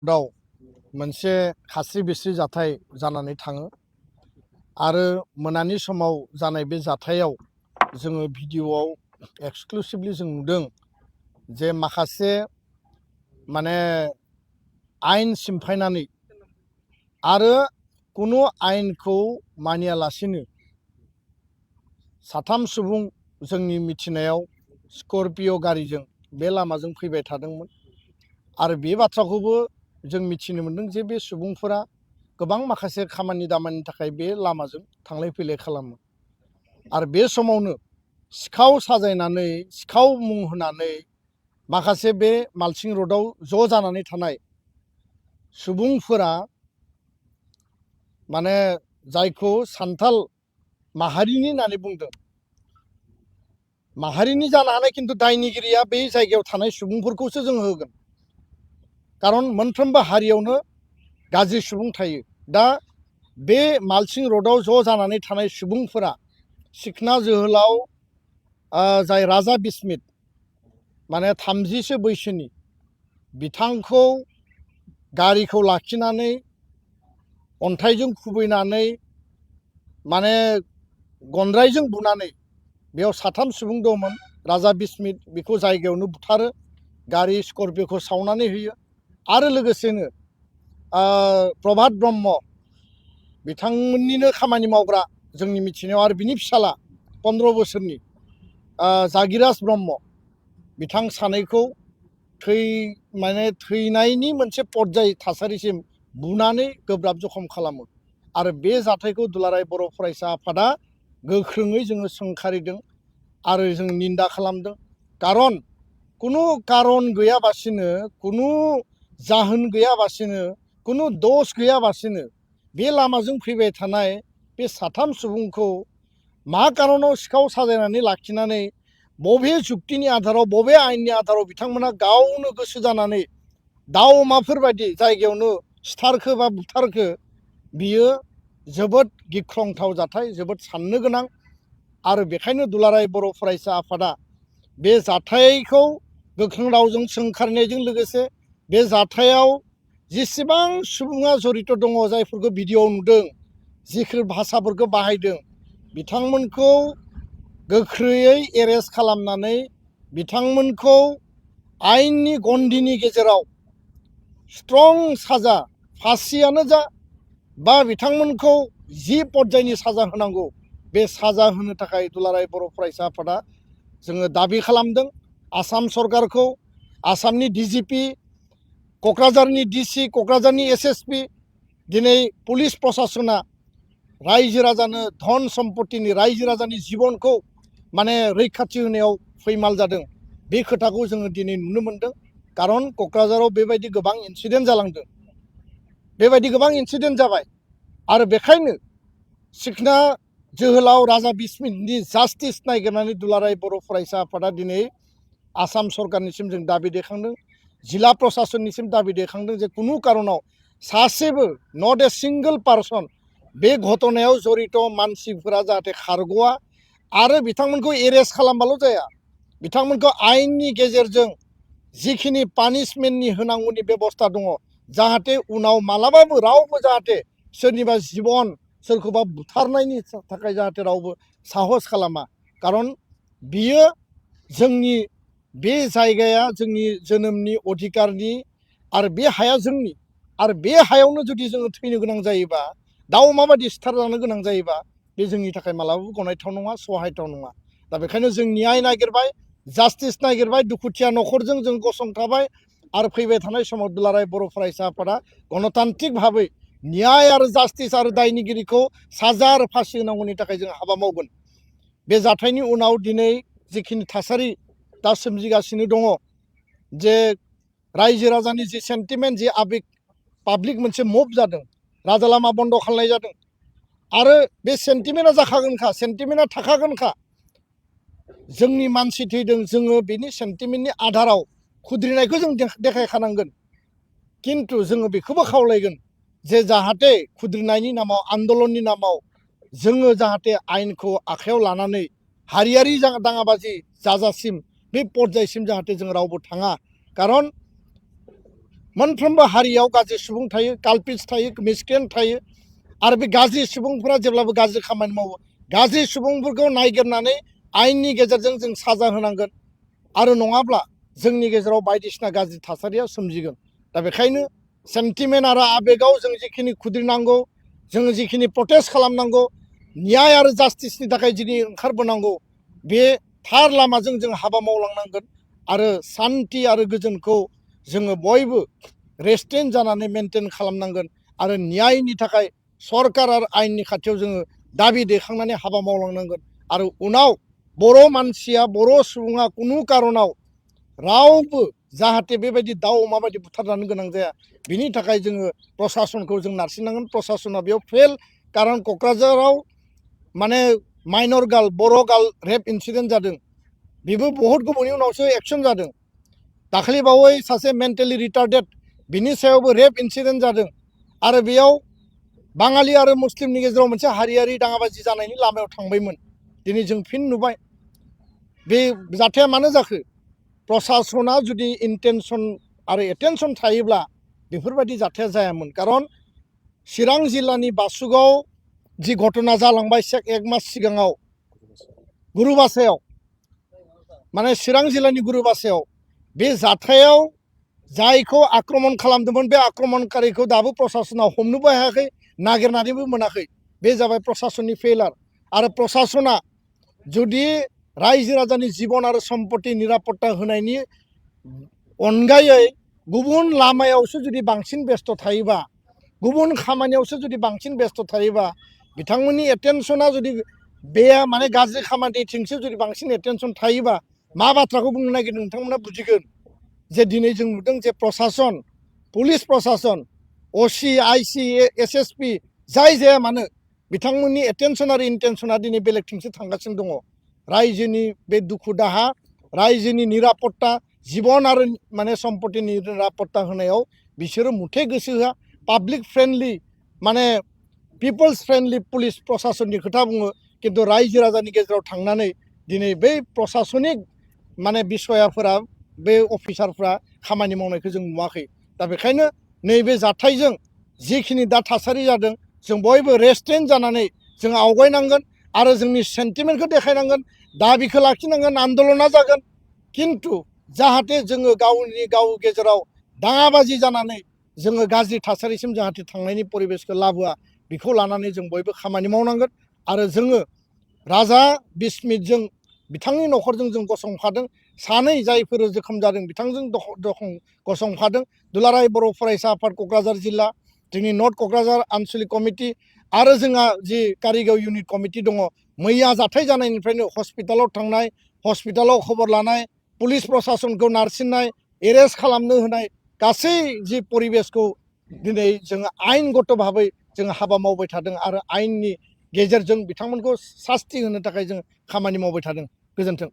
दाव मोनसे खास्रि बिस्रि जाथाय जानानै थाङो आरो मोनानि समाव जानाय बे जाथायाव जोङो भिडिअआव एक्सक्लुसिभलि जों नुदों जे माखासे माने आयेन सिमफायनानै आरो कुनु आयेनखौ मानियालासिनो साथाम सुबुं जोंनि मिथिनायाव स्करपिय' गारिजों बे लामाजों फैबाय थादोंमोन आरो बे बाथ्राखौबो जों मिथिनो मोनदों जे बे सुबुंफोरा गोबां माखासे खामानि दामानिनि थाखाय बे लामाजों थांलाय फैलाय खालामो आरो बे समावनो सिखाव साजायनानै सिखाव मुं होनानै माखासे बे मालसिं रडआव ज' जानानै थानाय सुबुंफोरा माने जायखौ सान्थाल माहारिनि होननानै बुंदों माहारिनि जानो हानाय खिन्थु दायनिगिरिया बे जायगायाव थानाय सुबुंफोरखौसो जों होगोन खारन मोनफ्रोमबो हारियावनो गाज्रि सुबुं थायो दा बे मालसिं रडआव ज' जानानै थानाय सुबुंफोरा सिखना जोहोलाव जाय राजा बिस्मित माने 30सो बैसोनि बिथांखौ गारिखौ लाखिनानै अन्थाइजों खुबैनानै माने गनद्रायजों बुनानै बेयाव साथाम सुबुं दंमोन राजा बिस्मित बेखौ जायगायावनो बुथारो गारि स्करपिय'खौ सावनानै होयो आरो लोगोसेनो प्रभात ब्रह्म बिथांमोननिनो खामानि मावग्रा जोंनि मिथिनायाव आरो बिनि फिसाला 15 बोसोरनि जागिराज ब्रह्म बिथां सानैखौ माने थैनायनि मोनसे पर्याय थासारिसिम बुनानै गोब्राब जखम खालामो आरो बे जाथायखौ दुलाराय बर' फरायसा आफादा गोख्रोङै जोङो सोंखारिदों आरो जों निन्दा खालामदों खारन कुनु कारन गैयाबासिनो कुनु जाहोन गैयाबासिनो कुनु दोष गैयाबासिनो बे लामाजों फैबाय थानाय बे साथाम सुबुंखौ मा कारनाव सिखाव साजायनानै लाखिनानै बबे जुक्तिनि आधाराव बबे आयेननि आधाराव बिथांमोना गावनो गोसो जानानै दाउ अमाफोरबायदि जायगायावनो सिथारखो बा बुथारखो बियो जोबोद गिख्रंथाव जाथाय जोबोद साननो गोनां आरो बेखायनो दुलाराय बर' फरायसा आफादा बे जाथायखौ गोख्रों रावजों सोंखारिनायजों लोगोसे बे जाथायाव जेसेबां सुबुङा जड़ित दङ जायफोरखौ भिडिअ नुदों जिखिनि भाषाफोरखौ बाहायदों बिथांमोनखौ गोख्रैयै एरेस्ट खालामनानै बिथांमोनखौ आयेननि गन्डिनि गेजेराव स्ट्रं साजा फासियानो जा बा बिथांमोनखौ जि पर्यायनि साजा होनांगौ बे साजा होनो थाखाय दुलाराय बर' फरायसा आफादा जोङो दाबि खालामदों आसाम सरकारखौ आसामनि डिजिपि क'क्राझारनि डिसि क'क्राझारनि एसएसपि दिनै पुलिस प्रशासना रायजो राजानो धन सम्पतिनि रायजो राजानि जिबनखौ माने रैखाथि होनायाव फैमाल जादों बे खोथाखौ जोङो दिनै नुनो मोनदों खारन क'क्राझाराव बेबायदि गोबां इन्सिडेन्ट जालांदों बेबायदि गोबां इन्सिडेन्ट जाबाय आरो बेखायनो सिखना जोहोलाव राजा बिस्मितनि जास्टिस नागिरनानै दुलाराय बर' फरायसा आफादा दिनै आसाम सरकारनिसिम जों दाबि दैखांदों जिल्ला प्रशासननिसिम दाबि दैखांदों जे कुनु कारनाव सासेबो नट ए सिंगल पार्सन बे घटनायाव जड़ित मानसिफोरा जाहाथे खारग'आ आरो बिथांमोनखौ एरेस्ट खालामबाल' जाया बिथांमोनखौ आयेननि गेजेरजों जिखिनि पानिशमेन्टनि होनांगौनि बेबस्था दङ जाहाथे उनाव मालाबाबो रावबो जाहाथे सोरनिबा जिबन सोरखौबा बुथारनायनि थाखाय जाहाथे रावबो साहस खालामा खारन बियो जोंनि बे जायगाया जोंनि जोनोमनि अधिकारनि आरो बे हाया जोंनि आरो बे हायावनो जुदि जोङो थैनो गोनां जायोबा दाउ अमाबायदि सिथारजानो गोनां जायोबा बे जोंनि थाखाय मालाबाबो गनायथाव नङा सहायथाव नङा दा बेखायनो जों न्याय नागिरबाय जास्टिस नागिरबाय दुखुथिया न'खरजों जों गसंथाबाय आरो फैबाय थानाय समाव दुलाराय बर' फरायसा आफादा गणतान्त्रिक भाबै न्याय आरो जास्टिस आरो दायनिगिरिखौ साजा आरो फासि होनांगौनि थाखाय जों हाबा मावगोन बे जाथायनि उनाव दिनै जिखिनि थासारि दा सोमजिगासिनो दङ जे रायजो राजानि जि सेन्टिमेन्ट जि आबेग पाब्लिक मोनसे मुभ जादों राजा लामा बन्द खालामनाय जादों आरो बे सेन्टिमेन्टआ जाखागोनखा सेन्टिमेन्टआ थाखागोनखा जोंनि मानसि थैदों जोङो बेनि सेन्टिमेन्टनि आधाराव खुद्रिनायखौ जों देखायखानांगोन किन्तु जोङो बेखौबो खावलायगोन जे जाहाथे खुद्रिनायनि नामाव आन्दलननि नामाव जोङो जाहाथे आयेनखौ आखायाव लानानै हारियारि दाङाबाजि जाजासिम बे पर्यायसिम जाहाथे जों रावबो थाङा खारन मोनफ्रोमबो हारियाव गाज्रि सुबुं थायो, काल्पिट्स थायो, मिसक्रेन्ट थायो आरो बे गाज्रि सुबुंफोरा जेब्लाबो गाज्रि खामानि मावो। गाज्रि सुबुंफोरखौ नायगिरनानै आयेननि गेजेरजों जों साजा होनांगोन आरो नङाब्ला जोंनि गेजेराव बायदिसिना गाज्रि थासारिया सोमजिगोन। दा बेखायनो सेन्टिमेन्ट आरो आबेगाव जों जिखिनि खुद्रिनांगौ, जों जिखिनि प्रटेस्ट खालामनांगौ, न्याय आरो जास्टिसनि थाखाय दिनै ओंखारबोनांगौ, बे थार लामाजों जों हाबा मावलांनांगोन आरो सान्थि आरो गोजोनखौ जोङो बयबो रेस्ट्रेन्ट जानानै मेनटेन खालामनांगोन आरो न्यायनि थाखाय सरकार आरो आयेननि खाथियाव जोङो दाबि दैखांनानै हाबा मावलांनांगोन आरो उनाव बर' मानसिया, बर' सुबुङा कुनु कारनाव रावबो जाहाथे बेबायदि दाउ अमा बायदि बुथारजानो गोनां जाया, बिनि थाखाय जोङो प्रसासनखौ जों नारसिननांगोन। प्रसासना बेयाव फेल, कारन क'क्राझाराव माने माइनर गार्ल, बर' गार्ल रेप इन्सिडेन्ट जादों। बेबो बहुत गोबावनि उनावसो एक्सन जादों। दाखालि बावै सासे मेन्टेलि रिटार्डेड, बिनि सायावबो रेप इन्सिडेन्ट जादों आरो बेयाव बाङालि आरो मुस्लिमनि गेजेराव मोनसे हारियारि दाङाबाजि जानायनि लामायाव थांबायमोन। दिनै जों फिन नुबाय। बे जाथाया मानो जाखो? प्रसासना जुदि इन्टेनसन आरो एटेनसन थायोब्ला बेफोरबायदि जाथाया जायामोन। कारन चिरां जिल्लानि बासुगाव जि घटना जालांबाय एक मास सिगाङाव गुरुबासायाव, माने चिरां जिल्लानि गुरुबासायाव, बे जाथायाव जायखौ आक्रमण खालामदोंमोन बे आक्रमणकारिखौ दाबो प्रसासना हमनोबो हायाखै, नागिरनानैबो मोनाखै। बे जाबाय प्रसासननि फेलार। आरो प्रसासना जुदि रायजो राजानि जिबन आरो सम्पति निरापत्ता होनायनि अनगायै गुबुन लामायावसो जुदि बांसिन बेस्थ' थायोबा, गुबुन खामानियावसो जुदि बांसिन बेस्थ' थायोबा, बिथांमोननि एटेनसना जुदि बे माने गाज्रि खामानिथिंसो जुदि बांसिन एटेनसन थायोबा, मा बाथ्राखौ बुंनो नागिरदों नोंथांमोना बुजिगोन जे दिनै जों नुदों जे प्रसासन, पुलिस प्रसासन, असि, आइसि, एसएसपि जाय जाया मानो बिथांमोननि एटेनसन आरो इन्टेनसना दिनै बेलेगथिंसो थांगासिनो दङ। रायजोनि बे दुखु दाहा, रायजोनि निरापत्ता, जिबन आरो माने सम्पतिनि निरापत्ता होनायाव बिसोरो मुथे गोसो होआ। पाब्लिक फ्रेन्डलि माने पिपल्स फ्रेन्डलि पुलिस प्रसासननि खोथा बुङो, किन्तु रायजो राजानि गेजेराव थांनानै दिनै बै प्रसासनिक माने बिसयाफोरा, बे अफिसारफ्रा खामानि मावनायखौ जों नुवाखै। दा बेखायनो नैबे जाथायजों जिखिनि दा थासारि जादों, जों बयबो रेस्ट्रेन्ट जानानै जों आवगायनांगोन आरो जोंनि सेन्टिमेन्टखौ देखायनांगोन, दाबिखौ लाखिनांगोन, आन्दलना जागोन। किन्तु जाहाथे जोङो गाव गेजेराव दाङाबाजि जानानै जोङो गाज्रि थासारिसिम जाहाथे थांनायनि परिबेसखौ लाबोआ, बेखौ लानानै जों बयबो खामानि मावनांगोन। आरो जोङो राजा बिस्मितजों, बिथांनि न'खरजों जों गसंफादों। सानै जायफोर जोखोम जादों बिथांजों गसंफादों। दुलाराय बर' फरायसा आफाद क'क्राझार जिल्ला, जोंनि नर्थ क'क्राझार आनसलिक कमिटि आरो जोंहा जि कारिगाव इउनिट कमिटि दङ। मैया जाथाय जानायनिफ्रायनो हस्पिटालाव थांनाय, हस्पिटालाव खबर लानाय, पुलिस प्रसासनखौ नारसिननाय, एरेस्ट खालामनो होनाय, गासै जि परिबेसखौ दिनै जोङो आयेनगत भाबै जोङो हाबा मावबाय थादों आरो आयेननि गेजेरजों बिथांमोनखौ सास्ति होनो थाखाय जों खामानि मावबाय थादों। गोजोन्थों।